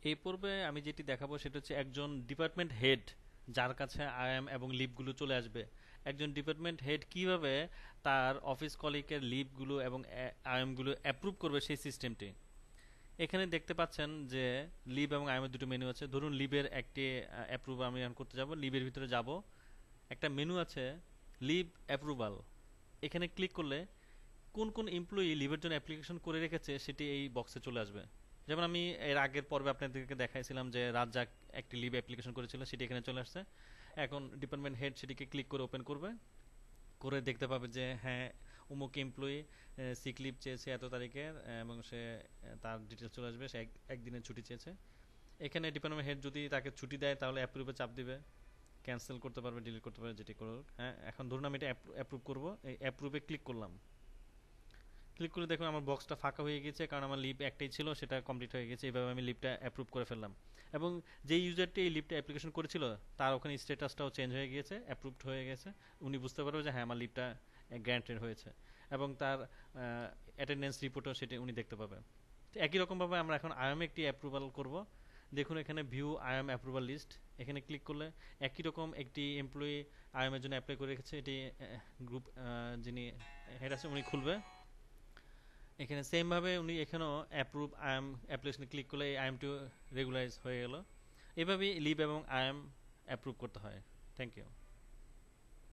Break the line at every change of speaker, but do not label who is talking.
এই পর্বে আমি যেটি দেখাবো সেটা হচ্ছে একজন ডিপার্টমেন্ট হেড যার কাছে আইএম এবং লিভগুলো চলে আসবে। একজন ডিপার্টমেন্ট হেড কিভাবে তার অফিস কলিগের লিভগুলো এবং আইএমগুলো অ্যাপ্রুভ করবে সেই সিস্টেমটি। এখানে দেখতে পাচ্ছেন যে লিভ এবং আইএমের দুটো মেনু আছে। ধরুন লিভের একটি অ্যাপ্রুভ আমি এখন করতে যাব, লিভের ভিতরে যাব, একটা মেনু আছে লিভ অ্যাপ্রুভাল। এখানে ক্লিক করলে কোন কোন এমপ্লয়ি লিভের জন্য অ্যাপ্লিকেশন করে রেখেছে সেটি এই বক্সে চলে আসবে। যেমন আমি এর আগের পর্বে আপনাদেরকে দেখাইছিলাম যে রাজ্জাক একটি লিভ অ্যাপ্লিকেশন করেছিল, সেটি এখানে চলে আসছে। এখন ডিপার্টমেন্ট হেড সেটিকে ক্লিক করে ওপেন করবে, করে দেখতে পাবে যে হ্যাঁ অমুক এমপ্লয়ি সিক লিভ চেয়েছে এত তারিখের, এবং সে তার ডিটেলস চলে আসবে, সে একদিনের ছুটি চেয়েছে। এখানে ডিপার্টমেন্ট হেড যদি তাকে ছুটি দেয় তাহলে অ্যাপ্রুভে চাপ দিবে, ক্যান্সেল করতে পারবে, ডিলিট করতে পারবে, যেটি করুক। হ্যাঁ, এখন ধরুন আমি এটা অ্যাপ্রুভ করবো, এই অ্যাপ্রুভে ক্লিক করলাম। ক্লিক করে দেখুন আমার বক্সটা ফাঁকা হয়ে গেছে, কারণ আমার লিভ একটাই ছিল, সেটা কমপ্লিট হয়ে গেছে। এইভাবে আমি লিভটা অ্যাপ্রুভ করে ফেললাম। এবং যে ইউজারটি এই লিভটা অ্যাপ্লিকেশন করেছিল তার ওখানে স্ট্যাটাসটাও চেঞ্জ হয়ে গিয়েছে, অ্যাপ্রুভড হয়ে গেছে। উনি বুঝতে পারবে যে হ্যাঁ আমার লিভটা গ্র্যান্টেড হয়েছে, এবং তার অ্যাটেন্ডেন্স রিপোর্টও সেটা উনি দেখতে পাবে। তো একই রকমভাবে আমরা এখন আইএম একটি অ্যাপ্রুভাল করব। দেখুন এখানে ভিউ আইএম অ্যাপ্রুভাল লিস্ট, এখানে ক্লিক করলে একই রকম একটি এমপ্লয়ি আইএম এর জন্য অ্যাপ্লাই করে রেখেছে, এটি গ্রুপ যিনি হেড আছে উনি খুলবে। এখানে সেম ভাবে উনি এখানেও অ্যাপ্রুভ আইএম অ্যাপ্লিকেশনে ক্লিক করলে এই আইএম টু রেগুলারাইজ হয়ে গেল। এভাবেই লিভ এবং আইএম অ্যাপ্রুভ করতে হয়। Thank you.